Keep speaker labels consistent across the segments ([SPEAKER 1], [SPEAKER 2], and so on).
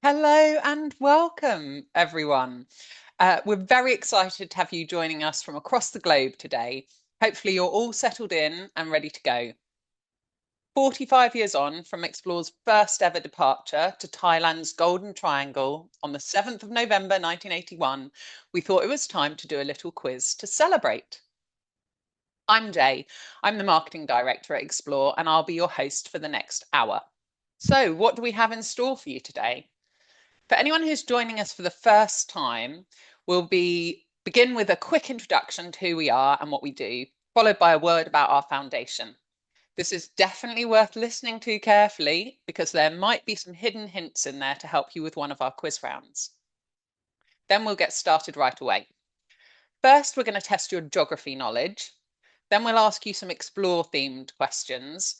[SPEAKER 1] Hello and welcome, everyone. We're very excited to have you joining us from across the globe today. Hopefully, you're all settled in and ready to go. 45 years on from Explore's first ever departure to Thailand's Golden Triangle on the 7th of November 1981, we thought it was time to do a little quiz to celebrate. I'm Jay. I'm the marketing director at Explore, and I'll be your host for the next hour. So, what do we have in store for you today? For anyone who's joining us for the first time, begin with a quick introduction to who we are and what we do, followed by a word about our foundation. This is definitely worth listening to carefully because there might be some hidden hints in there to help you with one of our quiz rounds. Then we'll get started right away. First, we're going to test your geography knowledge. Then we'll ask you some explore themed questions.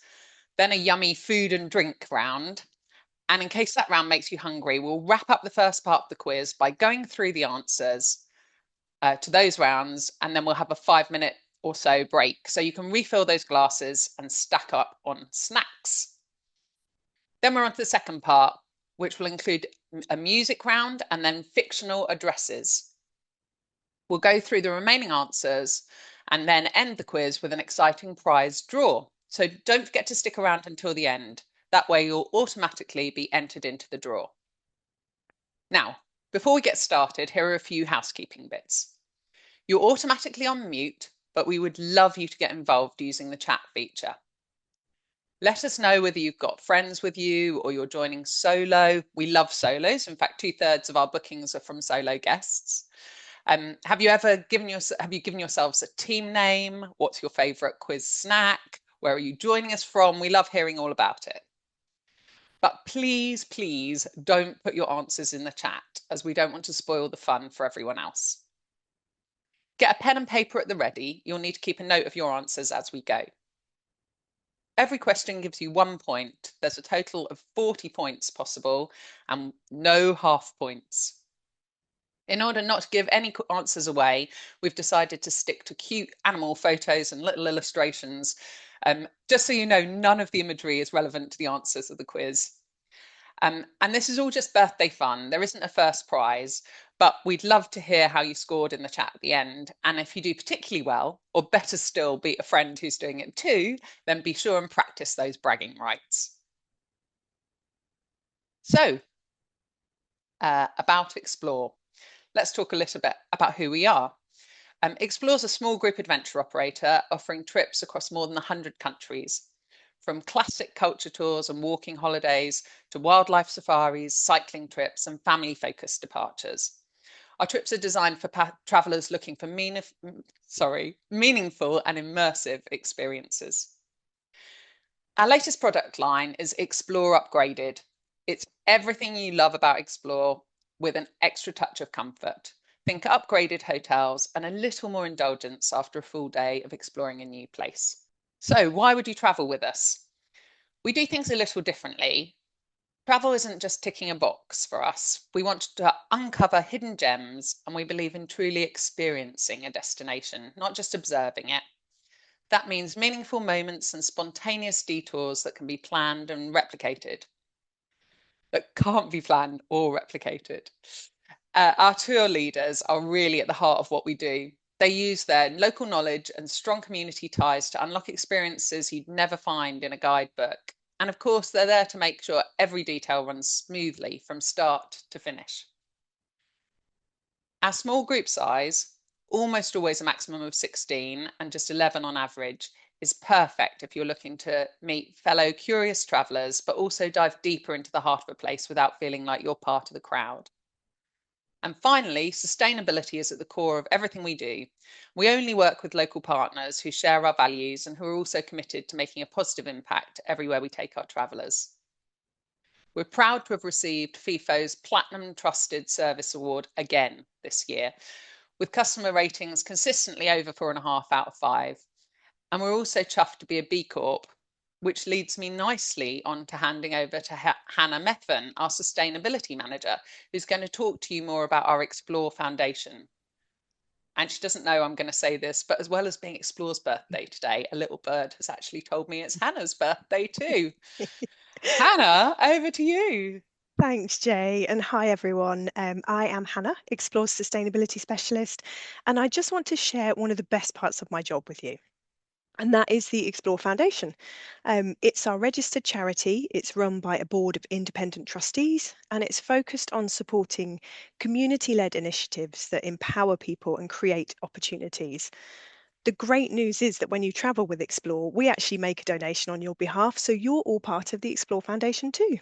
[SPEAKER 1] Then a yummy food and drink round. And in case that round makes you hungry, we'll wrap up the first part of the quiz by going through the answers to those rounds, and then we'll have a 5 minute or so break so you can refill those glasses and stack up on snacks. Then we're on to the second part, which will include a music round and then fictional addresses. We'll go through the remaining answers and then end the quiz with an exciting prize draw. So don't forget to stick around until the end. That way you'll automatically be entered into the draw. Now, before we get started, here are a few housekeeping bits. You're automatically on mute, but we would love you to get involved using the chat feature. Let us know whether you've got friends with you or you're joining solo. We love solos. In fact, 2/3 of our bookings are from solo guests. Have you given yourselves a team name? What's your favourite quiz snack? Where are you joining us from? We love hearing all about it. But please, please don't put your answers in the chat as we don't want to spoil the fun for everyone else. Get a pen and paper at the ready. You'll need to keep a note of your answers as we go. Every question gives you 1 point. There's a total of 40 points possible and no half points. In order not to give any answers away, we've decided to stick to cute animal photos and little illustrations. Just so you know, none of the imagery is relevant to the answers of the quiz. And this is all just birthday fun. There isn't a first prize, but we'd love to hear how you scored in the chat at the end. And if you do particularly well, or better still, beat a friend who's doing it too, then be sure and practice those bragging rights. So, about Explore. Let's talk a little bit about who we are. Explore's a small group adventure operator offering trips across more than 100 countries, from classic culture tours and walking holidays to wildlife safaris, cycling trips, and family-focused departures. Our trips are designed for travellers looking for meaningful and immersive experiences. Our latest product line is Explore Upgraded. It's everything you love about Explore with an extra touch of comfort. Think upgraded hotels and a little more indulgence after a full day of exploring a new place. So, why would you travel with us? We do things a little differently. Travel isn't just ticking a box for us. We want to uncover hidden gems, and we believe in truly experiencing a destination, not just observing it. That means meaningful moments and spontaneous detours that can be planned and replicated. That can't be planned or replicated. Our tour leaders are really at the heart of what we do. They use their local knowledge and strong community ties to unlock experiences you'd never find in a guidebook. And of course, they're there to make sure every detail runs smoothly from start to finish. Our small group size, almost always a maximum of 16 and just 11 on average, is perfect if you're looking to meet fellow curious travellers, but also dive deeper into the heart of a place without feeling like you're part of the crowd. And finally, sustainability is at the core of everything we do. We only work with local partners who share our values and who are also committed to making a positive impact everywhere we take our travellers. We're proud to have received FIFO's Platinum Trusted Service Award again this year, with customer ratings consistently over 4.5 out of 5. And we're also chuffed to be a B Corp, which leads me nicely on to handing over to Hannah Methven, our sustainability manager, who's going to talk to you more about our Explore Foundation. And she doesn't know I'm going to say this, but as well as being Explore's birthday today, a little bird has actually told me it's Hannah's birthday too. Hannah, over to you.
[SPEAKER 2] Thanks, Jay, and hi everyone. I am Hannah, Explore Sustainability Specialist, and I just want to share one of the best parts of my job with you, and that is the Explore Foundation. It's our registered charity, it's run by a board of independent trustees, and it's focused on supporting community led initiatives that empower people and create opportunities. The great news is that when you travel with Explore, we actually make a donation on your behalf, so you're all part of the Explore Foundation too.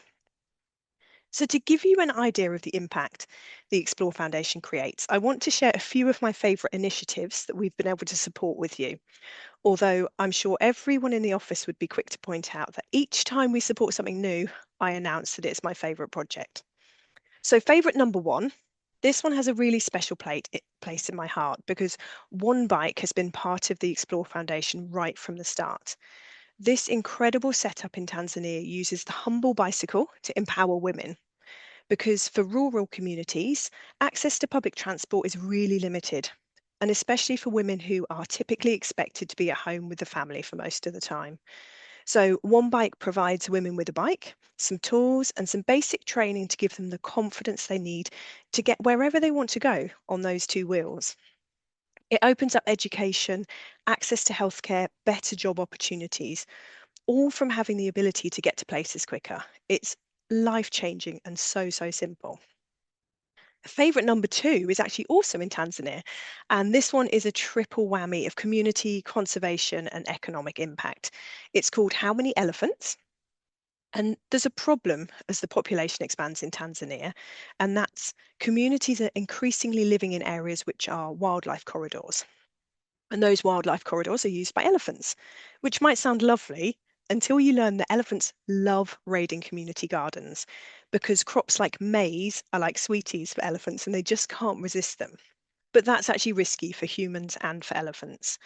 [SPEAKER 2] So, to give you an idea of the impact the Explore Foundation creates, I want to share a few of my favourite initiatives that we've been able to support with you. Although I'm sure everyone in the office would be quick to point out that each time we support something new, I announce that it's my favourite project. So, favourite number one. This one has a really special place in my heart because One Bike has been part of the Explore Foundation right from the start. This incredible setup in Tanzania uses the humble bicycle to empower women because for rural communities, access to public transport is really limited, and especially for women who are typically expected to be at home with the family for most of the time. So, One Bike provides women with a bike, some tools, and some basic training to give them the confidence they need to get wherever they want to go on those two wheels. It opens up education, access to healthcare, better job opportunities, all from having the ability to get to places quicker. It's life changing and so, so simple. Favorite number two is actually also in Tanzania, and this one is a triple whammy of community, conservation, and economic impact. It's called How Many Elephants? And there's a problem as the population expands in Tanzania, and that's communities are increasingly living in areas which are wildlife corridors. And those wildlife corridors are used by elephants, which might sound lovely until you learn that elephants love raiding community gardens because crops like maize are like sweeties for elephants and they just can't resist them. But that's actually risky for humans and for elephants.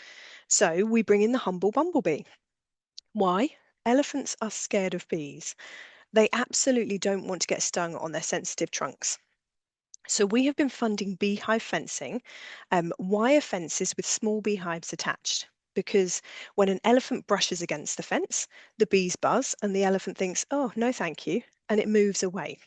[SPEAKER 2] So we bring in the humble bumblebee. Why? Elephants are scared of bees. They absolutely don't want to get stung on their sensitive trunks. So we have been funding beehive fencing, wire fences with small beehives attached. Because when an elephant brushes against the fence, the bees buzz and the elephant thinks, oh, no, thank you, and it moves away.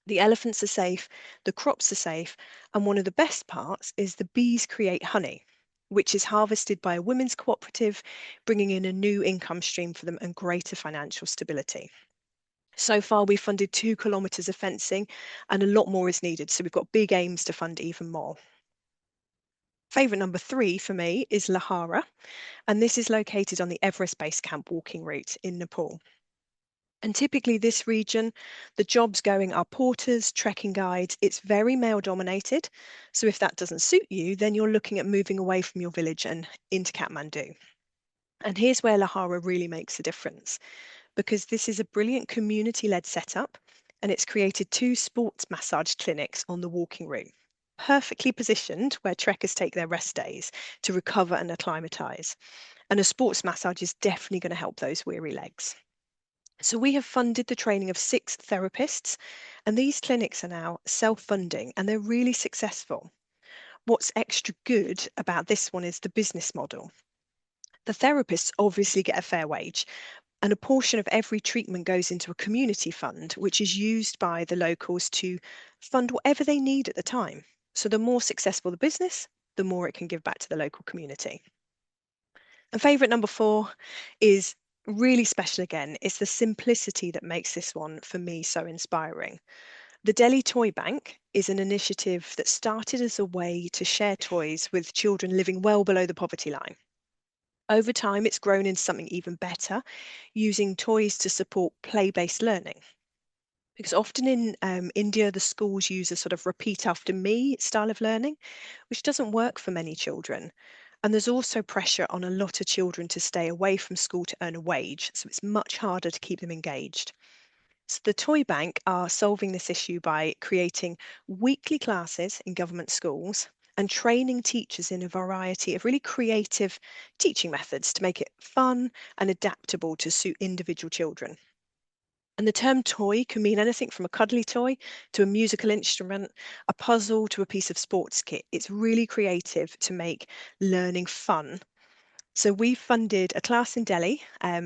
[SPEAKER 2] The elephants are safe, the crops are safe, and one of the best parts is the bees create honey, which is harvested by a women's cooperative, bringing in a new income stream for them and greater financial stability. So far, we've funded 2 kilometres of fencing and a lot more is needed. So we've got big aims to fund even more. Favourite number three for me is Lahara, and this is located on the Everest Base Camp walking route in Nepal. And typically, this region, the jobs going are porters, trekking guides. It's very male dominated. So if that doesn't suit you, then you're looking at moving away from your village and into Kathmandu. And here's where Lahara really makes a difference because this is a brilliant community led setup and it's created 2 sports massage clinics on the walking route, perfectly positioned where trekkers take their rest days to recover and acclimatise. And a sports massage is definitely going to help those weary legs. So we have funded the training of 6 therapists, and these clinics are now self funding and they're really successful. What's extra good about this one is the business model. The therapists obviously get a fair wage, and a portion of every treatment goes into a community fund, which is used by the locals to fund whatever they need at the time. So the more successful the business, the more it can give back to the local community. And favourite number four is really special again. It's the simplicity that makes this one for me so inspiring. The Delhi Toy Bank is an initiative that started as a way to share toys with children living well below the poverty line. Over time, it's grown into something even better, using toys to support play based learning. Because often in India, the schools use a sort of repeat after me style of learning, which doesn't work for many children. And there's also pressure on a lot of children to stay away from school to earn a wage, so it's much harder to keep them engaged. So the Toy Bank are solving this issue by creating weekly classes in government schools and training teachers in a variety of really creative teaching methods to make it fun and adaptable to suit individual children. And the term toy can mean anything from a cuddly toy to a musical instrument, a puzzle to a piece of sports kit. It's really creative to make learning fun. So we funded a class in Delhi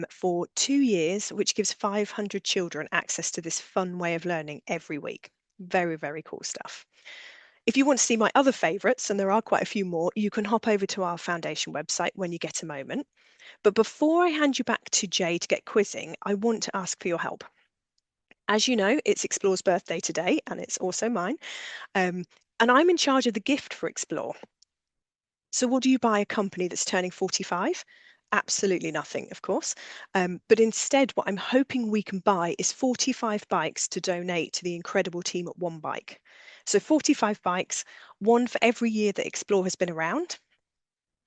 [SPEAKER 2] for 2 years, which gives 500 children access to this fun way of learning every week. Very, very cool stuff. If you want to see my other favourites, and there are quite a few more, you can hop over to our foundation website when you get a moment. But before I hand you back to Jay to get quizzing, I want to ask for your help. As you know, it's Explore's birthday today, and it's also mine. Um, and I'm in charge of the gift for Explore. So, what do you buy a company that's turning 45? Absolutely nothing, of course. But instead, what I'm hoping we can buy is 45 bikes to donate to the incredible team at One Bike. So, 45 bikes, one for every year that Explore has been around.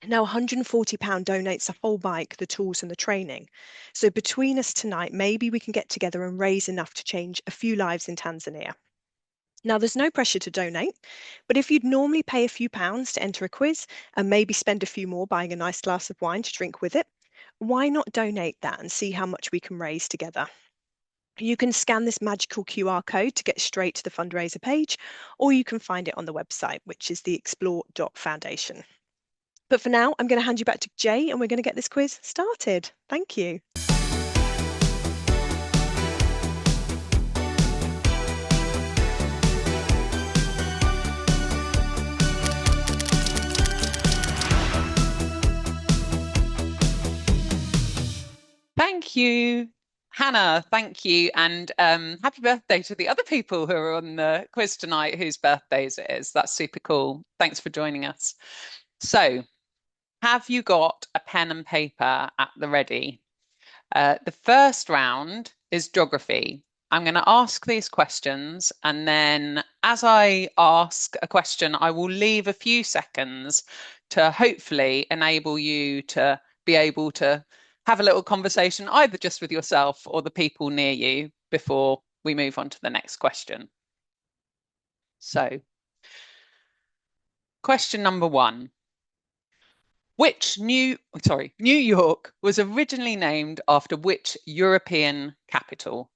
[SPEAKER 2] Now, £140 donates a whole bike, the tools, and the training. So, between us tonight, maybe we can get together and raise enough to change a few lives in Tanzania. Now, there's no pressure to donate, but if you'd normally pay a few pounds to enter a quiz and maybe spend a few more buying a nice glass of wine to drink with it, why not donate that and see how much we can raise together? You can scan this magical QR code to get straight to the fundraiser page, or you can find it on the website, which is the explore.foundation. But for now, I'm going to hand you back to Jay and we're going to get this quiz started. Thank you.
[SPEAKER 1] Thank you, Hannah. Thank you. And happy birthday to the other people who are on the quiz tonight whose birthdays it is. That's super cool. Thanks for joining us. So, have you got a pen and paper at the ready? The first round is geography. I'm going to ask these questions, and then as I ask a question, I will leave a few seconds to hopefully enable you to be able to have a little conversation, either just with yourself or the people near you before we move on to the next question. So, question number one. New York was originally named after which European capital?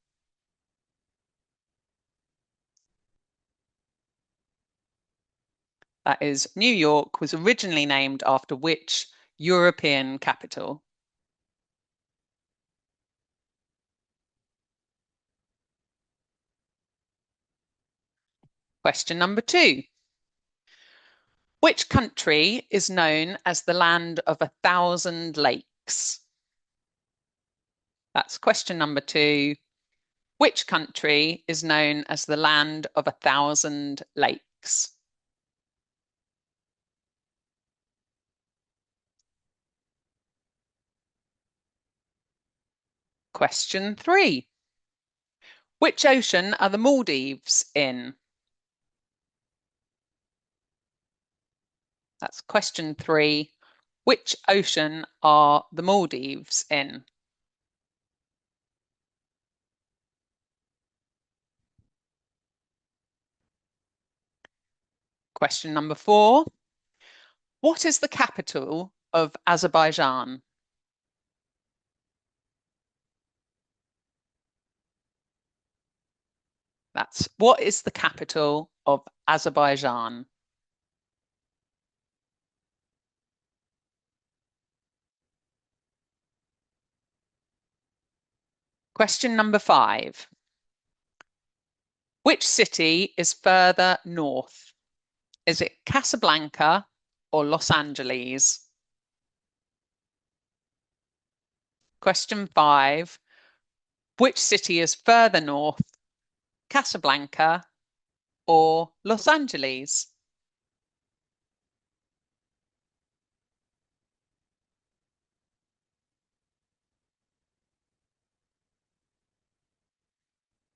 [SPEAKER 1] That is, New York was originally named after which European capital? Question number two. Which country is known as the land of 1,000 lakes? That's question number two. Which country is known as the land of 1,000 lakes? Question three. Which ocean are the Maldives in? That's question three. Which ocean are the Maldives in? Question number four. What is the capital of Azerbaijan? That's what is the capital of Azerbaijan? Question number five. Which city is further north? Is it Casablanca or Los Angeles? Question five. Which city is further north? Casablanca or Los Angeles?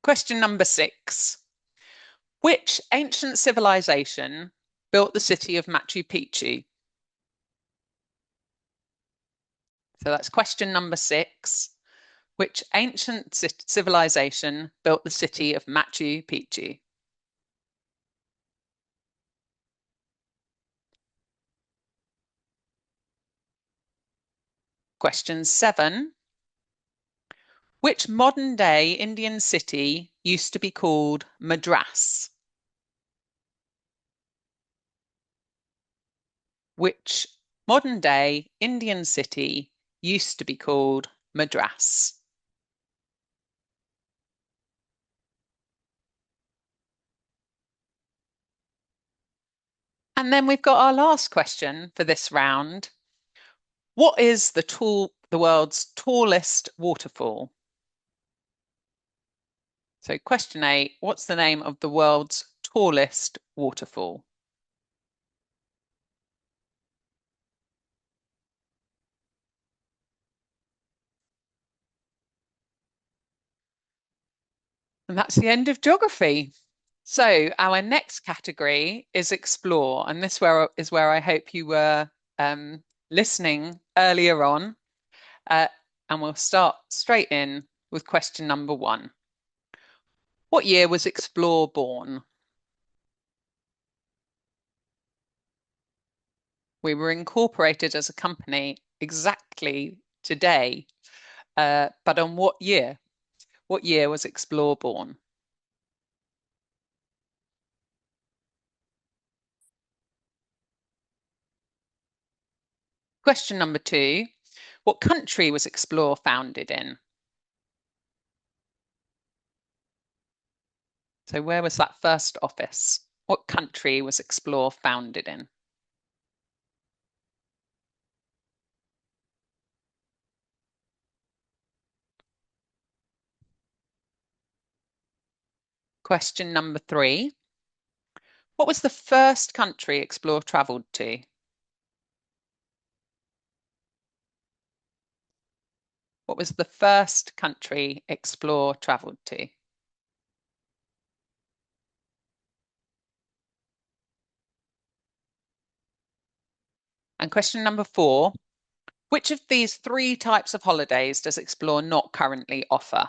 [SPEAKER 1] Question number six. Which ancient civilization built the city of Machu Picchu? So that's question number six. Which ancient civilization built the city of Machu Picchu? Question seven. Which modern day Indian city used to be called Madras? Which modern day Indian city used to be called Madras? And then we've got our last question for this round. What is the world's tallest waterfall? So question 8, what's the name of the world's tallest waterfall? And that's the end of geography. So our next category is explore, and is where I hope you were listening earlier on. Uh, and we'll start straight in with question number 1. What year was Explore born? We were incorporated as a company exactly today, but on what year? What year was Explore born? Question number 2. What country was Explore founded in? So where was that first office? What country was Explore founded in? Question number 3. What was the first country Explore travelled to? What was the first country Explore travelled to? And question number 4. Which of these 3 types of holidays does Explore not currently offer?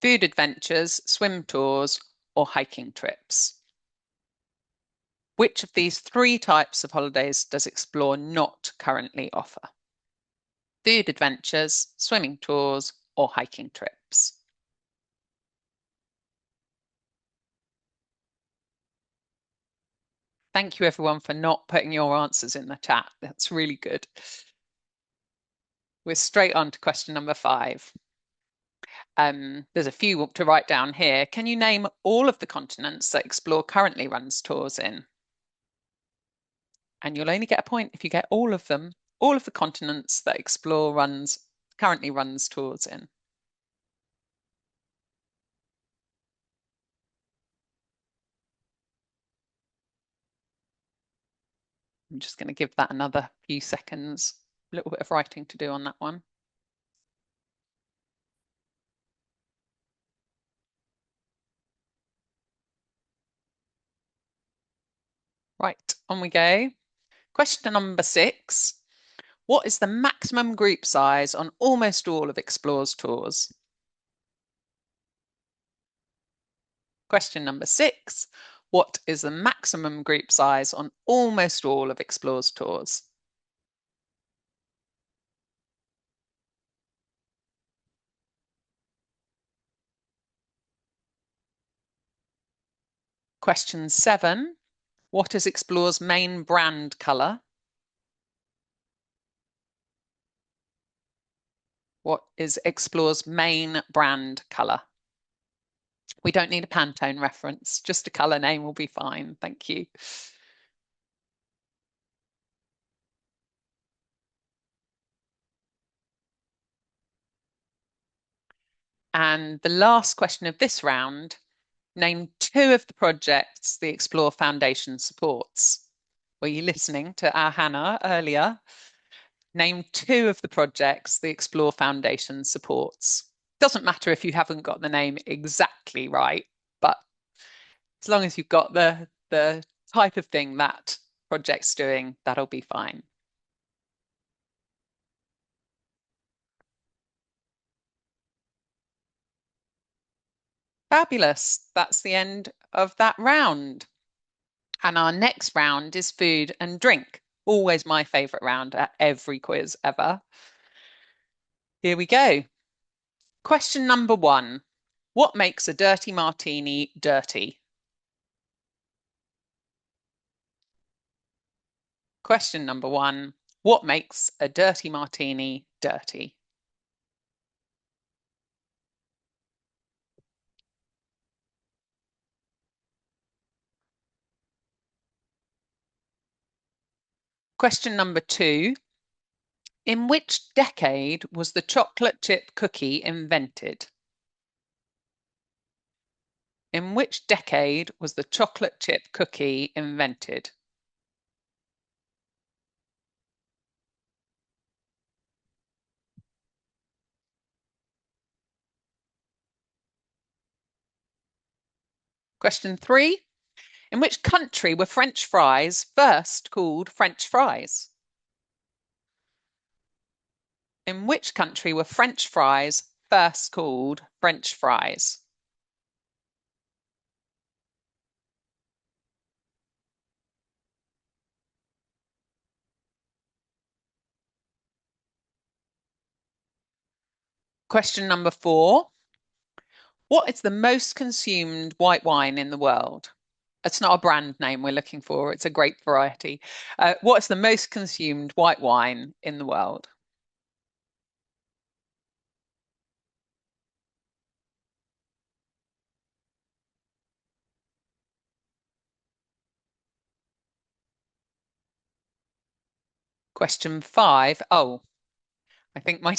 [SPEAKER 1] Food adventures, swim tours, or hiking trips? Which of these 3 types of holidays does Explore not currently offer? Food adventures, swimming tours, or hiking trips? Thank you everyone for not putting your answers in the chat. That's really good. We're straight on to question number 5. There's a few to write down here. Can you name all of the continents that Explore currently runs tours in? And you'll only get a point if you get all of them, all of the continents that Explore currently runs tours in. I'm just going to give that another few seconds. A little bit of writing to do on that one. Right, on we go. Question number 6. What is the maximum group size on almost all of Explore's tours? Question number 6. What is the maximum group size on almost all of Explore's tours? Question 7. What is Explore's main brand colour? What is Explore's main brand colour? We don't need a Pantone reference, just a colour name will be fine. Thank you. And the last question of this round, name 2 of the projects the Explore Foundation supports. Were you listening to our Hannah earlier? Name 2 of the projects the Explore Foundation supports. Doesn't matter if you haven't got the name exactly right, but as long as you've got the type of thing that project's doing, that'll be fine. Fabulous. That's the end of that round. And our next round is food and drink. Always my favourite round at every quiz ever. Here we go. Question number 1. What makes a dirty martini dirty? Question number 1. What makes a dirty martini dirty? Question number 2. In which decade was the chocolate chip cookie invented? In which decade was the chocolate chip cookie invented? Question 3. In which country were French fries first called French fries? In which country were French fries first called French fries? Question number 4. What is the most consumed white wine in the world? It's not a brand name we're looking for, it's a grape variety. What is the most consumed white wine in the world? Question 5. Oh, I think my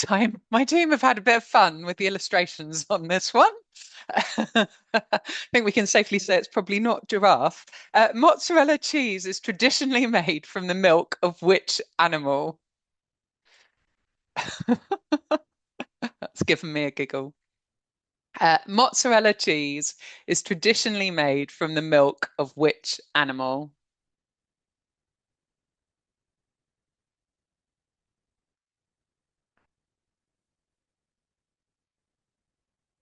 [SPEAKER 1] team have had a bit of fun with the illustrations on this one. I think we can safely say it's probably not giraffe. Mozzarella cheese is traditionally made from the milk of which animal? That's given me a giggle. Mozzarella cheese is traditionally made from the milk of which animal?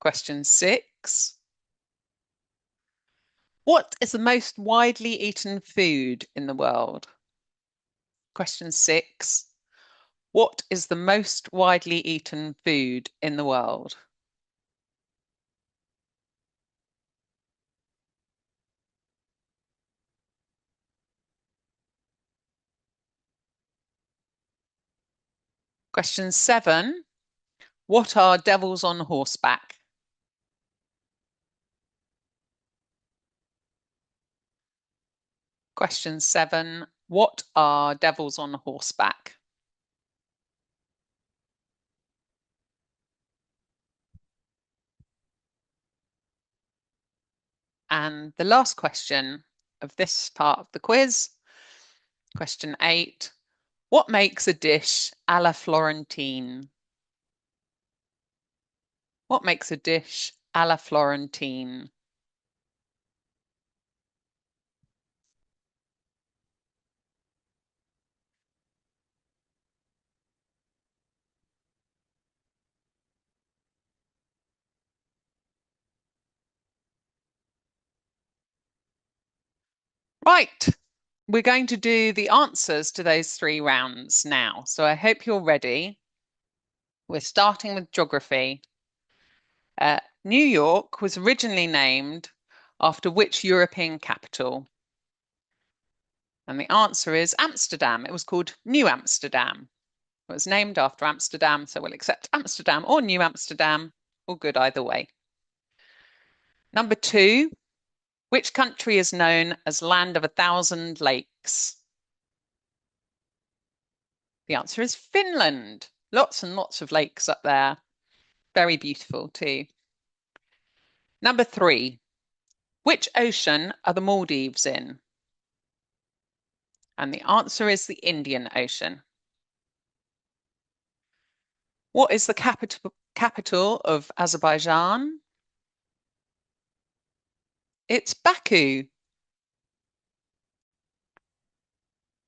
[SPEAKER 1] Question 6. What is the most widely eaten food in the world? Question 6. What is the most widely eaten food in the world? Question 7. What are devils on horseback? Question 7. What are devils on horseback? And the last question of this part of the quiz, question 8. What makes a dish à la Florentine? What makes a dish à la Florentine? Right, we're going to do the answers to those 3 rounds now. So I hope you're ready. We're starting with geography. New York was originally named after which European capital? And the answer is Amsterdam. It was called New Amsterdam. It was named after Amsterdam, so we'll accept Amsterdam or New Amsterdam, all good either way. Number 2, which country is known as Land of a Thousand Lakes? The answer is Finland. Lots and lots of lakes up there. Very beautiful too. Number 3, which ocean are the Maldives in? And the answer is the Indian Ocean. What is the capital of Azerbaijan? It's Baku.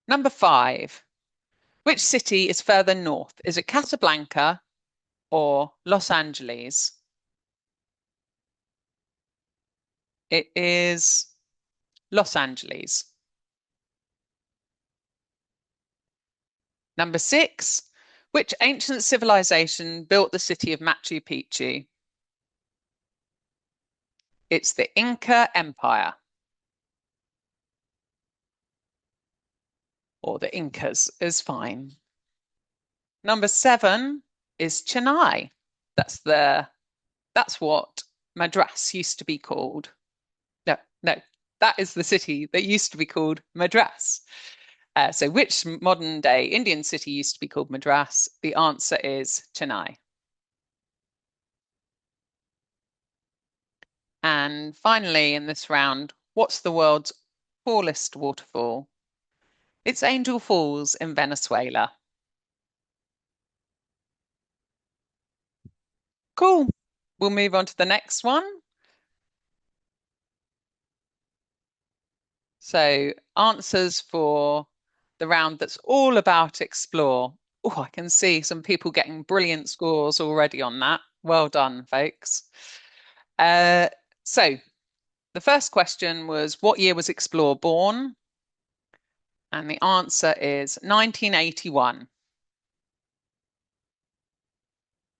[SPEAKER 1] Number 5, which city is further north? Is it Casablanca or Los Angeles? It is Los Angeles. Number 6, which ancient civilization built the city of Machu Picchu? It's the Inca Empire. or the Incas is fine. Number 7 is Chennai. That's what Madras used to be called. No, no, that is the city that used to be called Madras. So which modern day Indian city used to be called Madras? The answer is Chennai. And finally, in this round, what's the world's tallest waterfall? It's Angel Falls in Venezuela. Cool. We'll move on to the next one. So answers for the round that's all about explore. Oh, I can see some people getting brilliant scores already on that. Well done, folks. Uh, so the first question was, what year was Explore born? And the answer is 1981.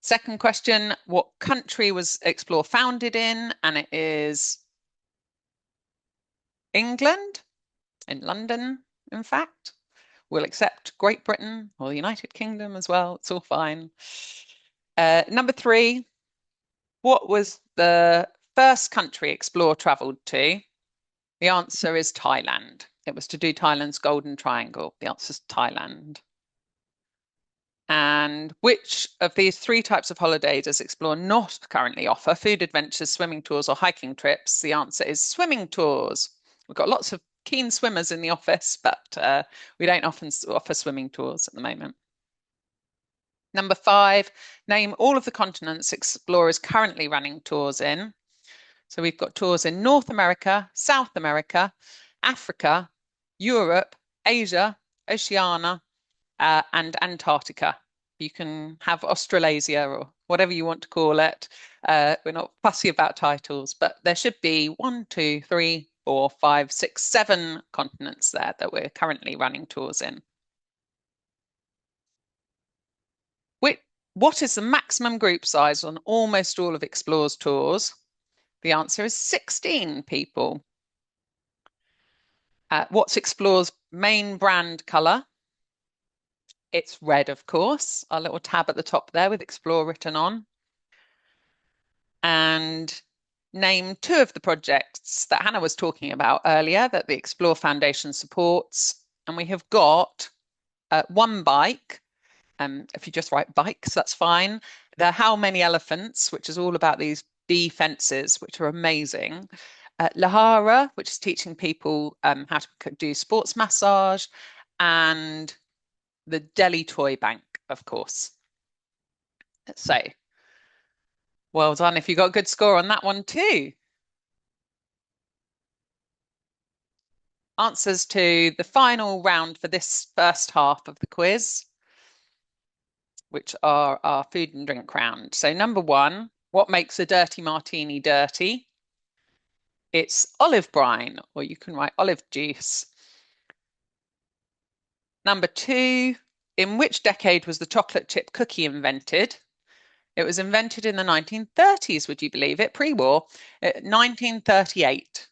[SPEAKER 1] Second question, what country was Explore founded in? And it is England, in London, in fact. We'll accept Great Britain or the United Kingdom as well. It's all fine. Number 3, what was the first country Explore travelled to? The answer is Thailand. It was to do Thailand's Golden Triangle. The answer is Thailand. And which of these 3 types of holiday does Explore not currently offer? Food adventures, swimming tours, or hiking trips? The answer is swimming tours. We've got lots of keen swimmers in the office, but we don't often offer swimming tours at the moment. Number 5, name all of the continents Explore is currently running tours in. So we've got tours in North America, South America, Africa, Europe, Asia, Oceania, and Antarctica. You can have Australasia or whatever you want to call it. We're not fussy about titles, but there should be 1, 2, 3, 4, 5, 6, 7 continents there that we're currently running tours in. What is the maximum group size on almost all of Explore's tours? The answer is 16 people. What's Explore's main brand colour? It's red, of course. Our little tab at the top there with Explore written on. And name 2 of the projects that Hannah was talking about earlier that the Explore Foundation supports. And we have got one bike. If you just write bikes, that's fine. The How Many Elephants, which is all about these bee fences, which are amazing. Lahara, which is teaching people how to do sports massage, and the Delhi Toy Bank, of course. So, well done if you got a good score on that one too. Answers to the final round for this first half of the quiz, which are our food and drink round. So number 1, what makes a dirty martini dirty? It's olive brine, or you can write olive juice. Number 2, in which decade was the chocolate chip cookie invented? It was invented in the 1930s, would you believe it? Pre-war, 1938.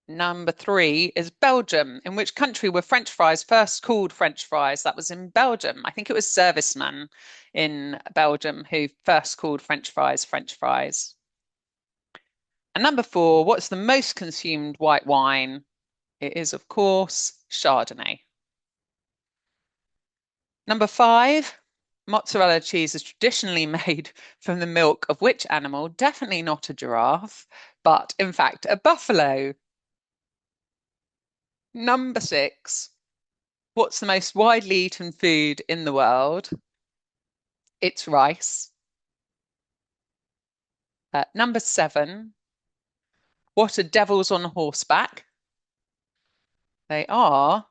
[SPEAKER 1] Number 3 is Belgium. In which country were French fries first called French fries? That was in Belgium. I think it was servicemen in Belgium who first called French fries French fries. And number 4, what's the most consumed white wine? It is, of course, Chardonnay. Number 5, mozzarella cheese is traditionally made from the milk of which animal? Definitely not a giraffe, but in fact, a buffalo. Number 6, what's the most widely eaten food in the world? It's rice. Number 7, what are devils on horseback? They are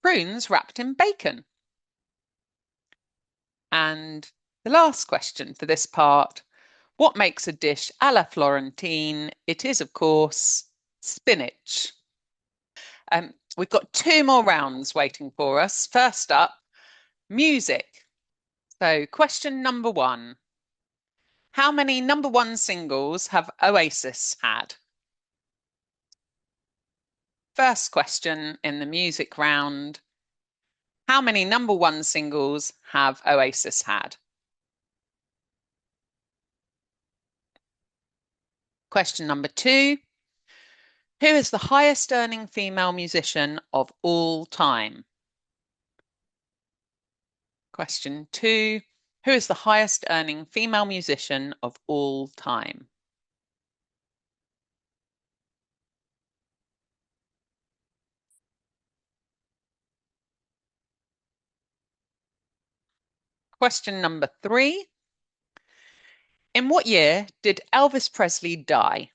[SPEAKER 1] prunes wrapped in bacon. And the last question for this part, what makes a dish a la Florentine? It is, of course, spinach. We've got 2 more rounds waiting for us. First up, music. So question number 1. How many number 1 singles have Oasis had? First question in the music round. How many number one singles have Oasis had? Question number 2. Who is the highest earning female musician of all time? Question 2. Who is the highest earning female musician of all time? Question number 3. In what year did Elvis Presley die?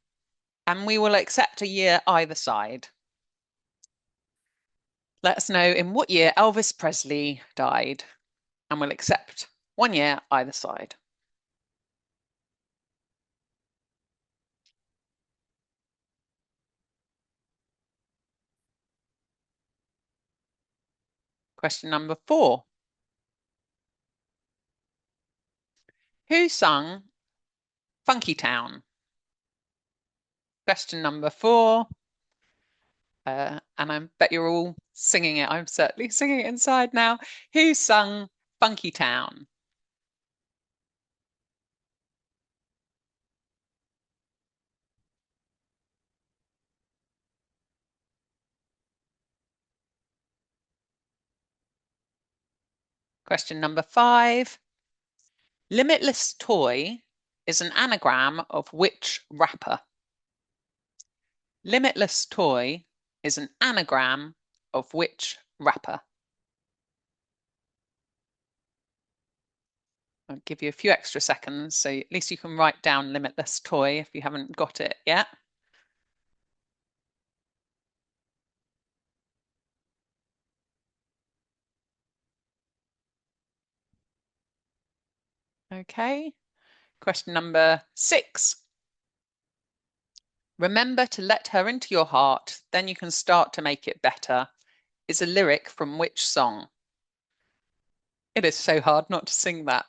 [SPEAKER 1] And we will accept a year either side. Let us know in what year Elvis Presley died, and we'll accept 1 year either side. Question number 4. Who sung Funky Town? Question number 4. And I bet you're all singing it. I'm certainly singing it inside now. Who sung Funky Town? Question number 5. Limitless Toy is an anagram of which rapper? Limitless Toy is an anagram of which rapper? I'll give you a few extra seconds, so at least you can write down Limitless Toy if you haven't got it yet. Okay. Question number 6. Remember to let her into your heart, then you can start to make it better, is a lyric from which song? It is so hard not to sing that.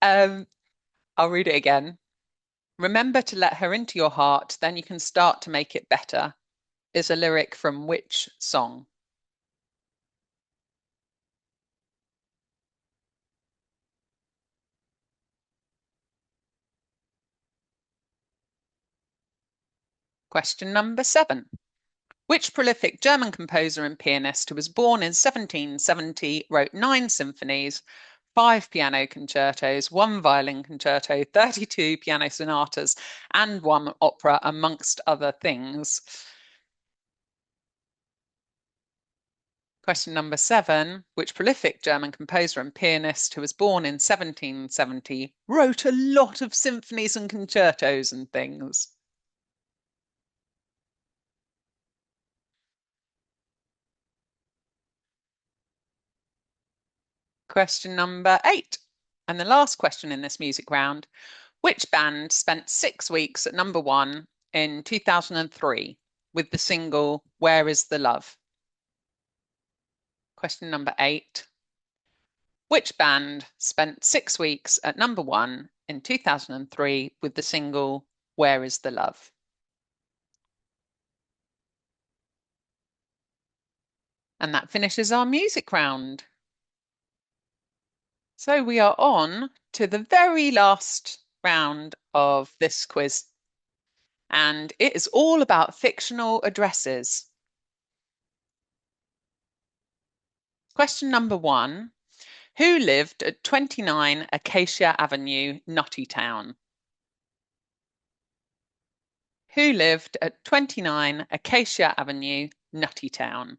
[SPEAKER 1] I'll read it again. Remember to let her into your heart, then you can start to make it better, is a lyric from which song? Question number 7. Which prolific German composer and pianist who was born in 1770 wrote 9 symphonies, 5 piano concertos, 1 violin concerto, 32 piano sonatas, and 1 opera, amongst other things? Question number 7. Which prolific German composer and pianist who was born in 1770 wrote a lot of symphonies and concertos and things? Question number 8. And the last question in this music round. Which band spent 6 weeks at number 1 in 2003 with the single Where is the Love? Question number 8. Which band spent 6 weeks at number 1 in 2003 with the single Where is the Love? And that finishes our music round. So we are on to the very last round of this quiz, and it is all about fictional addresses. Question number 1. Who lived at 29 Acacia Avenue, Nottingham? Who lived at 29 Acacia Avenue, Nuttytown?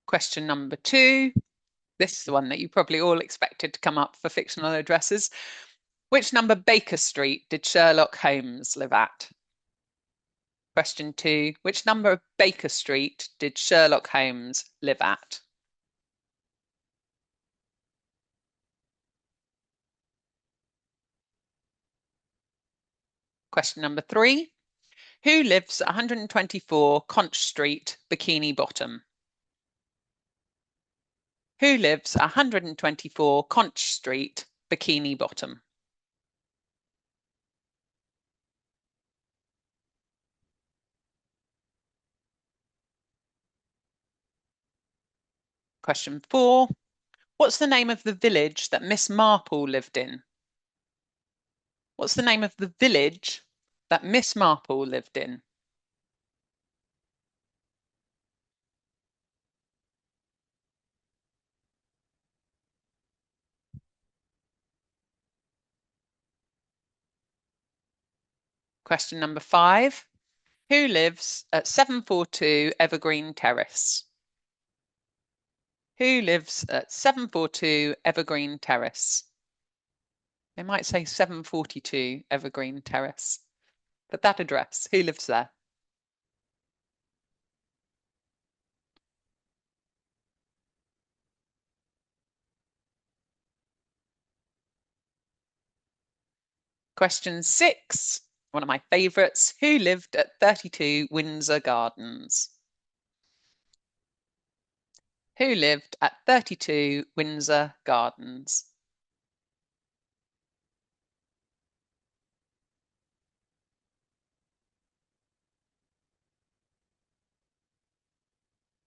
[SPEAKER 1] Question number 2. This is the one that you probably all expected to come up for fictional addresses. Which number Baker Street did Sherlock Holmes live at? Question 2. Which number of Baker Street did Sherlock Holmes live at? Question number 3. Who lives at 124 Conch Street, Bikini Bottom? Who lives at 124 Conch Street, Bikini Bottom? Question 4. What's the name of the village that Miss Marple lived in? What's the name of the village that Miss Marple lived in? Question number 5. Who lives at 742 Evergreen Terrace? Who lives at 742 Evergreen Terrace? They might say 742 Evergreen Terrace, but that address, who lives there? Question 6, one of my favourites. Who lived at 32 Windsor Gardens? Who lived at 32 Windsor Gardens?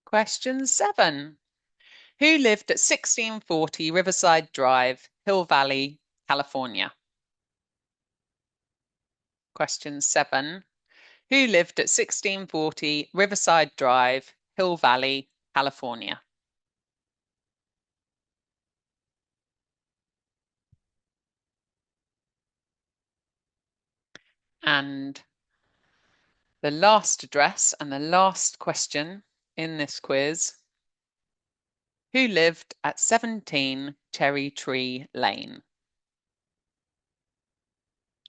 [SPEAKER 1] Question 7. Who lived at 1640 Riverside Drive, Hill Valley, California? Question 7. Who lived at 1640 Riverside Drive, Hill Valley, California? And the last address and the last question in this quiz. Who lived at 17 Cherry Tree Lane?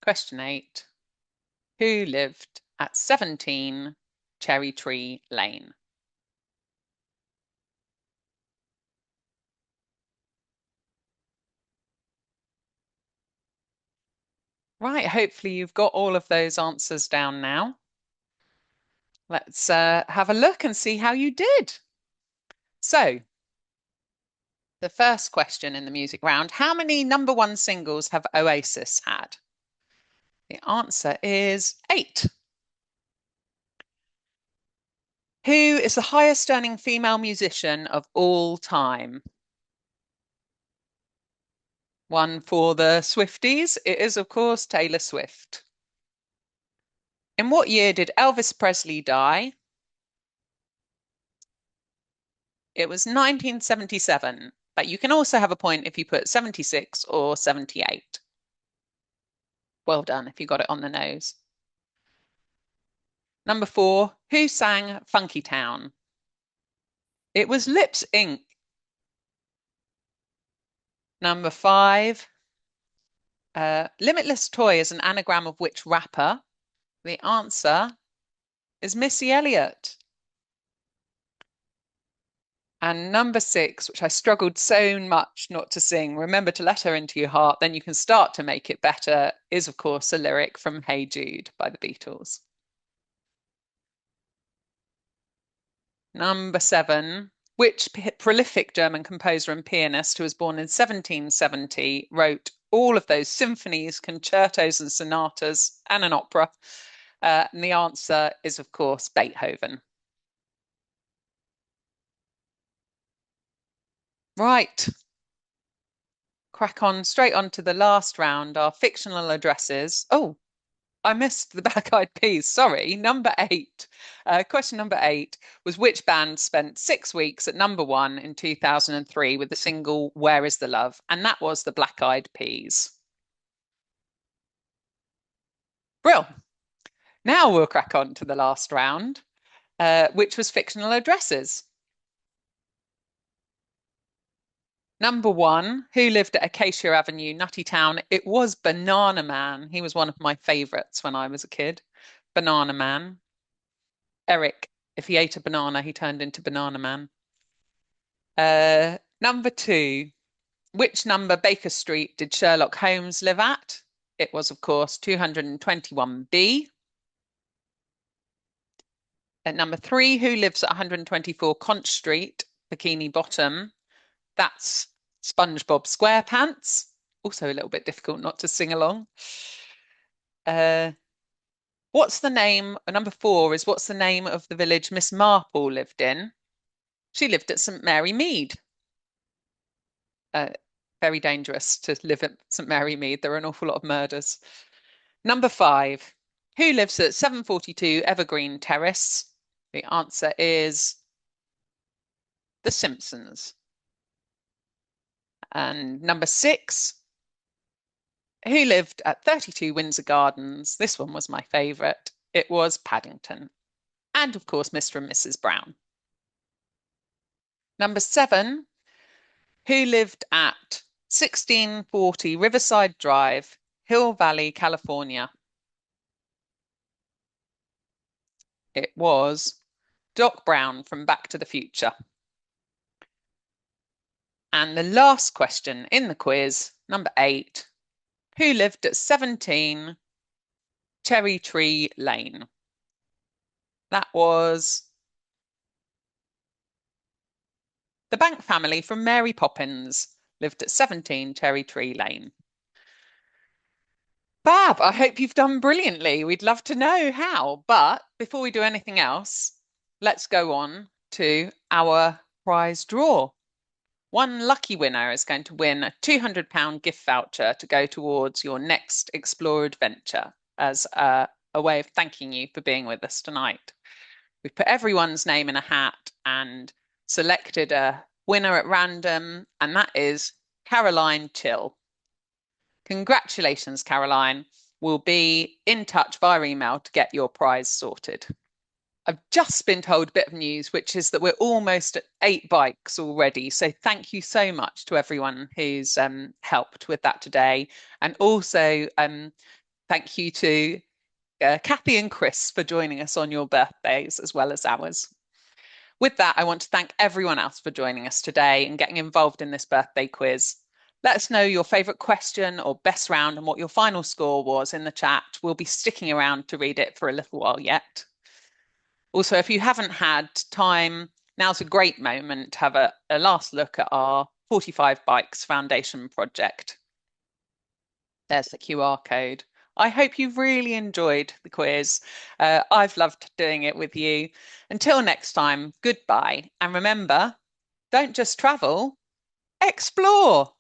[SPEAKER 1] Question 8. Who lived at 17 Cherry Tree Lane? Right, hopefully you've got all of those answers down now. Let's have a look and see how you did. So, the first question in the music round, how many #1 singles have Oasis had? The answer is 8. Who is the highest earning female musician of all time? One for the Swifties. It is, of course, Taylor Swift. In what year did Elvis Presley die? It was 1977, but you can also have a point if you put 76 or 78. Well done if you got it on the nose. Number 4, who sang Funky Town? It was Lips Inc. Number 5, Limitless Toy is an anagram of which rapper? The answer is Missy Elliott. And number 6, which I struggled so much not to sing, Remember to Let Her Into Your Heart, then you can start to make it better, is of course a lyric from Hey Jude by the Beatles. Number 7, which prolific German composer and pianist who was born in 1770 wrote all of those symphonies, concertos and sonatas and an opera? And the answer is, of course, Beethoven. Right. Crack on straight on to the last round, our fictional addresses. Oh, I missed the Black Eyed Peas. Sorry. Number 8. Question number 8 was which band spent 6 weeks at #1 in 2003 with the single Where is the Love? And that was the Black Eyed Peas. Brill. Now we'll crack on to the last round, which was fictional addresses. Number 1, who lived at Acacia Avenue, Nutty Town? It was Banana Man. He was one of my favourites when I was a kid. Banana Man. Eric, if he ate a banana, he turned into Banana Man. Number 2, which number Baker Street did Sherlock Holmes live at? It was, of course, 221B. At number 3, who lives at 124 Conch Street, Bikini Bottom? That's SpongeBob SquarePants. Also a little bit difficult not to sing along. Uh, what's the name? Number four is what's the name of the village Miss Marple lived in? She lived at St Mary Mead. Uh, very dangerous to live at St Mary Mead. There are an awful lot of murders. Number five, who lives at 742 Evergreen Terrace? The answer is The Simpsons. And number six, who lived at 32 Windsor Gardens? This one was my favourite. It was Paddington. And of course, Mr. and Mrs. Brown. Number seven, who lived at 1640 Riverside Drive, Hill Valley, California? It was Doc Brown from Back to the Future. And the last question in the quiz, number eight, who lived at 17 Cherry Tree Lane? That was the Bank family from Mary Poppins lived at 17 Cherry Tree Lane. Fab, I hope you've done brilliantly. We'd love to know how. But before we do anything else, let's go on to our prize draw. One lucky winner is going to win a £200 gift voucher to go towards your next Explore adventure as a way of thanking you for being with us tonight. We've put everyone's name in a hat and selected a winner at random, and that is Caroline Chill. Congratulations, Caroline. We'll be in touch via email to get your prize sorted. I've just been told a bit of news, which is that we're almost at 8 bikes already. So thank you so much to everyone who's helped with that today. And also thank you to Kathy and Chris for joining us on your birthdays as well as ours. With that, I want to thank everyone else for joining us today and getting involved in this birthday quiz. Let us know your favourite question or best round and what your final score was in the chat. We'll be sticking around to read it for a little while yet. Also, if you haven't had time, now's a great moment to have a last look at our 45 Bikes Foundation project. There's the QR code. I hope you've really enjoyed the quiz. I've loved doing it with you. Until next time, goodbye. And remember, don't just travel, explore.